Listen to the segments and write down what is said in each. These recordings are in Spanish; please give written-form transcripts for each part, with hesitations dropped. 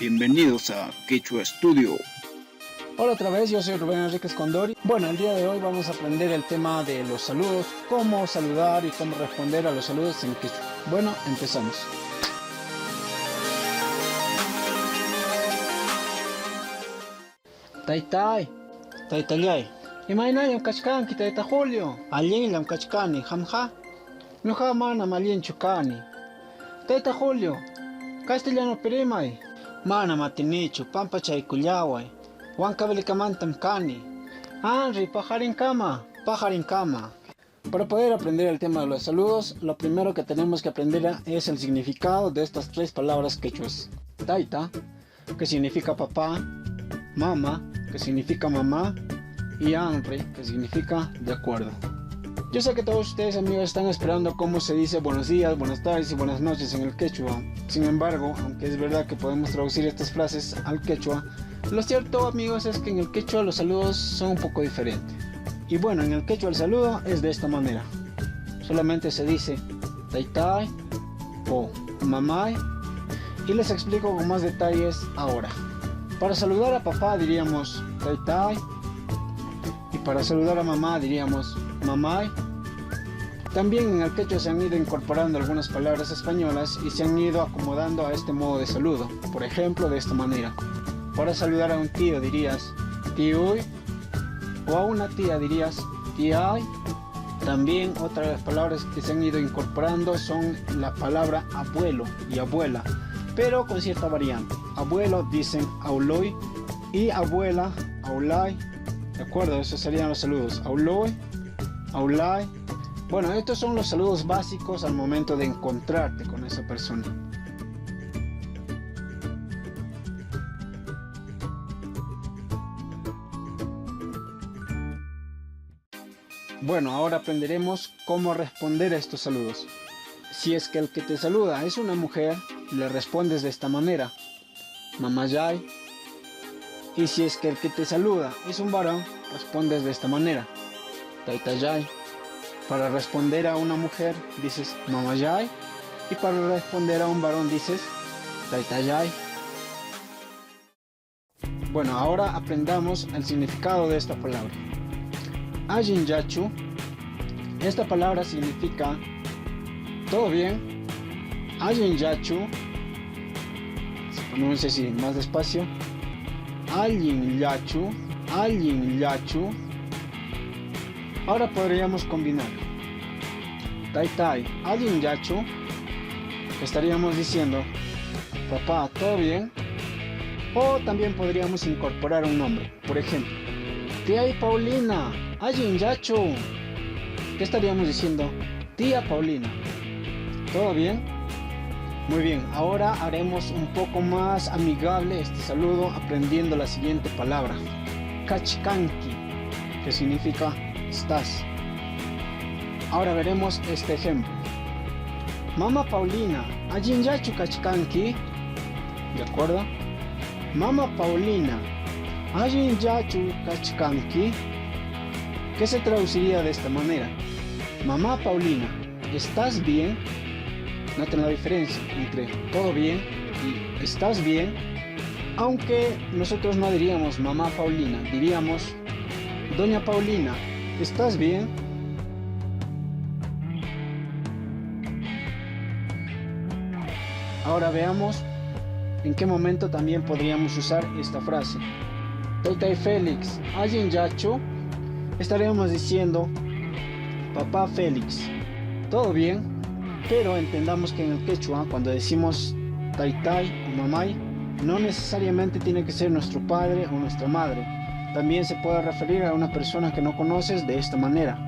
Bienvenidos a Quechua Studio. Hola otra vez, yo soy Rubén Enríquez Condori. Bueno, el día de hoy vamos a aprender el tema de los saludos, cómo saludar y cómo responder a los saludos en quechua. Bueno, empezamos. Taytay, taytallay. Imaynallam kachkanki tayta Julio. Allinllam kachkani, hamja. Ñuqa mana mallinchu kani. Tayta Julio, castellano pirimay. Mana matinichu, pampa chaykullaway. Huancavelicamantam cani. Henry, pajarincama. Para poder aprender el tema de los saludos, lo primero que tenemos que aprender es el significado de estas tres palabras quechuas. Taita, que significa papá, mama, que significa mamá, y Henry, que significa de acuerdo. Yo sé que todos ustedes, amigos, están esperando cómo se dice buenos días, buenas tardes y buenas noches en el quechua. Sin embargo, aunque es verdad que podemos traducir estas frases al quechua, lo cierto, amigos, es que en el quechua los saludos son un poco diferentes. Y bueno, en el quechua el saludo es de esta manera. Solamente se dice taytay o mamay, y les explico con más detalles ahora. Para saludar a papá diríamos taytay, y para saludar a mamá diríamos mamay. También en el quechua se han ido incorporando algunas palabras españolas y se han ido acomodando a este modo de saludo. Por ejemplo, de esta manera. Para saludar a un tío dirías tíuy, o a una tía dirías tíay. También otra de las palabras que se han ido incorporando son la palabra abuelo y abuela, pero con cierta variante. Abuelo dicen auloy y abuela aulay. De acuerdo, esos serían los saludos. Auloy, aulay. Bueno, estos son los saludos básicos al momento de encontrarte con esa persona. Bueno, ahora aprenderemos cómo responder a estos saludos. Si es que el que te saluda es una mujer, le respondes de esta manera: mamayay. Y si es que el que te saluda es un varón, respondes de esta manera: taytayay. Para responder a una mujer dices mamayay, y para responder a un varón dices taytayay. Bueno, ahora aprendamos el significado de esta palabra. Allin yachu, esta palabra significa ¿todo bien? Allin yachu, se pronuncia así más despacio. Allin yachu. Ahora podríamos combinar taytay, allin yachu. Estaríamos diciendo papá, ¿todo bien? O también podríamos incorporar un nombre. Por ejemplo, tía Paulina, allin yachu. ¿Qué estaríamos diciendo? Tía Paulina, ¿todo bien? Muy bien, ahora haremos un poco más amigable este saludo aprendiendo la siguiente palabra: kachkanki, que significa estás. Ahora veremos este ejemplo. Mama Paulina, allin yachu kachkanki. ¿De acuerdo? Mama Paulina, allin yachu kachkanki. ¿Qué se traduciría de esta manera? Mamá Paulina, ¿estás bien? Noten la diferencia entre todo bien y estás bien, aunque nosotros no diríamos mamá Paulina, diríamos doña Paulina, ¿estás bien? Ahora veamos en qué momento también podríamos usar esta frase. Taytay Félix, allin yachu. Estaríamos diciendo papá Félix, ¿todo bien? Pero entendamos que en el quechua, cuando decimos taytay o mamay, no necesariamente tiene que ser nuestro padre o nuestra madre. También se puede referir a una persona que no conoces de esta manera,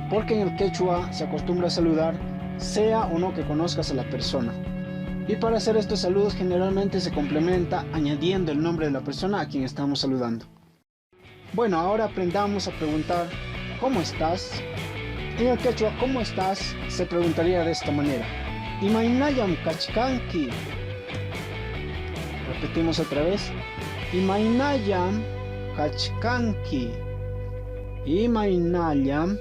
porque en el quechua se acostumbra a saludar sea o no que conozcas a la persona. Y para hacer estos saludos generalmente se complementa añadiendo el nombre de la persona a quien estamos saludando. Bueno, ahora aprendamos a preguntar ¿cómo estás? En el quechua, ¿cómo estás? Se preguntaría de esta manera: Imaynallam kachkanki. Repetimos otra vez: Imaynallam kachkanki. Imaynallam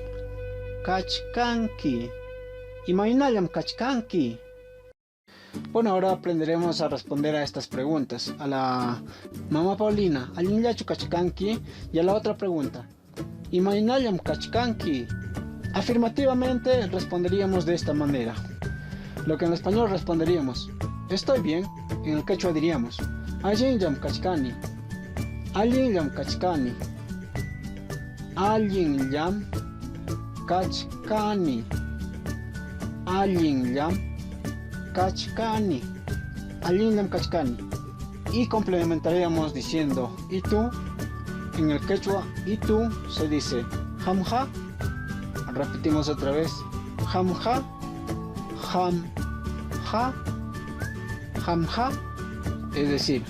kachkanki. Imaynallam kachkanki. Bueno, ahora aprenderemos a responder a estas preguntas. A la mamá Paulina, ¿alguien ya kachkanki? Y a la otra pregunta, ¿Imaynallam kachkanki? Afirmativamente responderíamos de esta manera. Lo que en español responderíamos, estoy bien. En el quechua diríamos, Alguien yam kachkani. Alguien yam kachkani. Alguien yam kachkani. Alguien yam kachkani. Alguien yam kachkani. Y complementaríamos diciendo, ¿y tú? En el quechua, ¿y tú? Se dice, hamja. Repetimos otra vez, hamja. Hamja. Hamja. Es decir,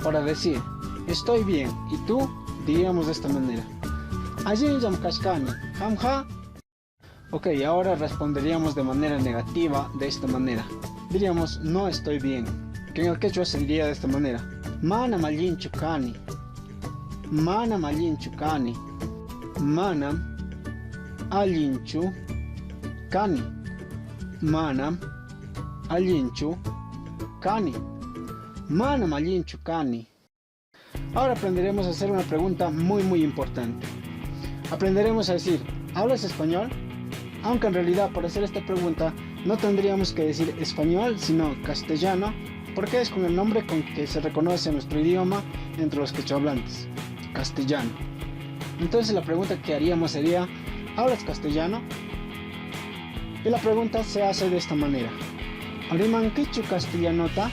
para decir, estoy bien, ¿y tú? Diríamos de esta manera, Allí yam kachkani. Hamja. Ok, ahora responderíamos de manera negativa de esta manera. Diríamos, no estoy bien, que en el quechua se diría de esta manera, Manam allin chukani. Manam allin chukani. Manam allinchu kani. Manam allinchu kani. Manam allinchu kani. Ahora aprenderemos a hacer una pregunta muy importante. Aprenderemos a decir, ¿hablas español? Aunque en realidad para hacer esta pregunta no tendríamos que decir español, sino castellano, porque es con el nombre con que se reconoce nuestro idioma entre los quechohablantes, castellano. Entonces la pregunta que haríamos sería, ¿hablas castellano? Y la pregunta se hace de esta manera, ¿Arimankichu castellanota?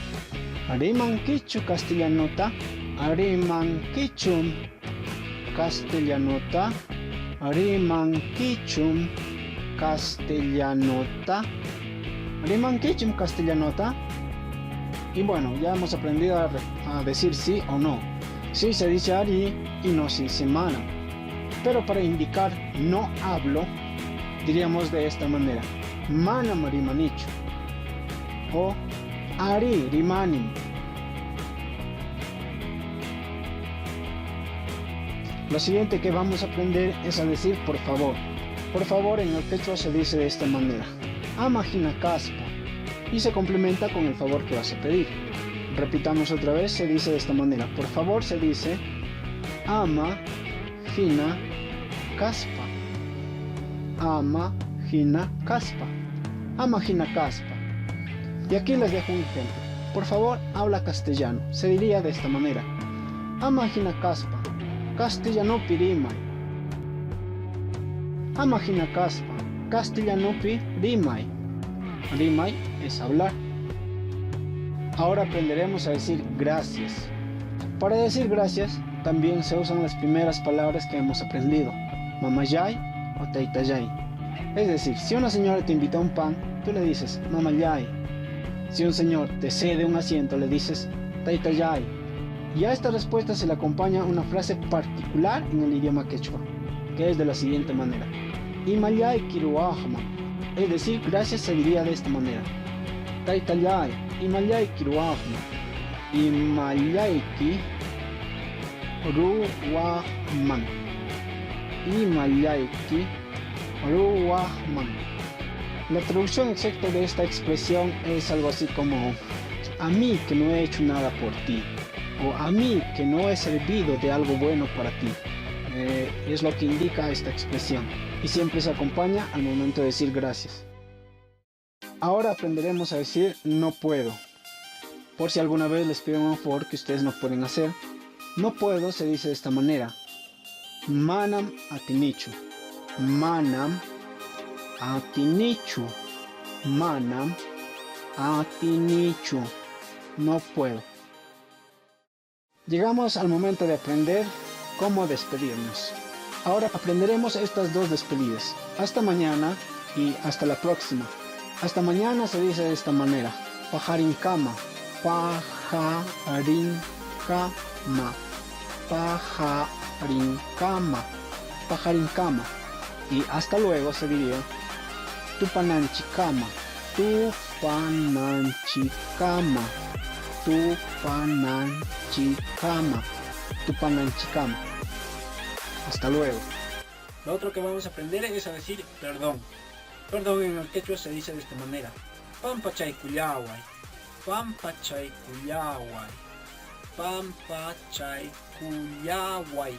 ¿Arimankichu castellanota? ¿Arimankichum castellanota? ¿Arimankichum castellanota? ¿Arimankichum castellanota? Y bueno, ya hemos aprendido a decir sí o no. Sí se dice ari y no se dice mana. Pero para indicar no hablo, diríamos de esta manera, manam rimanichu o ari rimanim. Lo siguiente que vamos a aprender es a decir por favor. Por favor en el quechua se dice de esta manera, amajina caspa, y se complementa con el favor que vas a pedir. Repitamos otra vez, se dice de esta manera, por favor se dice ama jina caspa. Ama jina caspa. Ama jina caspa. Y aquí les dejo un ejemplo. Por favor habla castellano, se diría de esta manera, ama jina caspa. Castellanopi rimay. Amajina caspa. Castellanopi rimay. Rimay es hablar. Ahora aprenderemos a decir gracias. Para decir gracias también se usan las primeras palabras que hemos aprendido, mamayay o taitayay. Es decir, si una señora te invita a un pan, tú le dices mamayay. Si un señor te cede un asiento, le dices taitayay. Y a esta respuesta se le acompaña una frase particular en el idioma quechua, que es de la siguiente manera, Imayay kiruahma. Es decir, gracias se diría de esta manera, Taitayay, Imayay kiruahma. Imayay ki ruahman. Imayay ki ruahman. La traducción exacta de esta expresión es algo así como, a mí que no he hecho nada por ti, o a mí que no he servido de algo bueno para ti. Es lo que indica esta expresión y siempre se acompaña al momento de decir gracias. Ahora aprenderemos a decir no puedo. Por si alguna vez les piden un favor que ustedes no pueden hacer, no puedo se dice de esta manera, manam atinichu. Manam atinichu. Manam atinichu. No puedo. Llegamos al momento de aprender cómo despedirnos. Ahora aprenderemos estas dos despedidas. Hasta mañana y hasta la próxima. Hasta mañana se dice de esta manera, pajarinkama. Pajarinkama. Pajarinkama. Pajarinkama. Y hasta luego se diría, tupananchikama. Tupananchikama. Tupananchikama. Tupananchikama. Hasta luego. Lo otro que vamos a aprender es a decir perdón. Perdón en el quechua se dice de esta manera, pampachay kuyaway. pampachaykullaway, pampachaykullaway,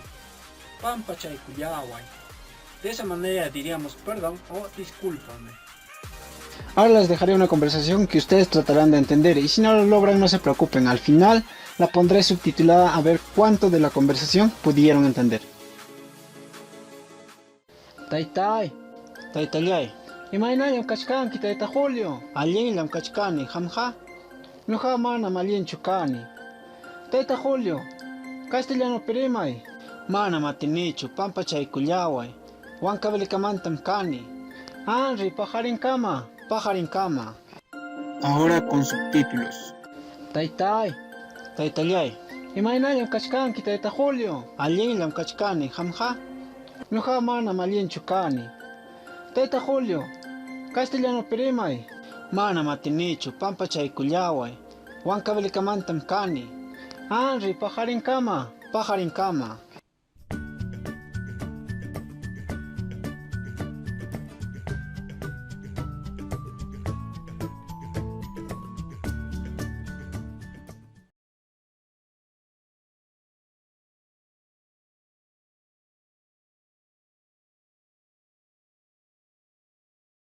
pampachaykullaway. De esa manera diríamos perdón o discúlpame. Ahora les dejaré una conversación que ustedes tratarán de entender y si no lo logran no se preocupen, al final la pondré subtitulada a ver cuánto de la conversación pudieron entender. Taytay, taytallay, imaynallam kachkanki tayta Julio, allinllam kachkani hamja, ñuqa mana mallinchu kani. Tayta Julio, castellano pirimay, mana matinichu pampachaykullaway, huancavelicamantam kani, anri pajarinkama. Pajarinkama. Ahora con subtítulos. Taytay, taytallay, imaynallam kachkanki tayta Julio, allinllam kachkani hamja, ñuqa mana mallinchu kani. Tayta Julio, castellano pirimay, mana matinichu pampachaykullaway, huancavelicamantam kani, anri pajarinkama.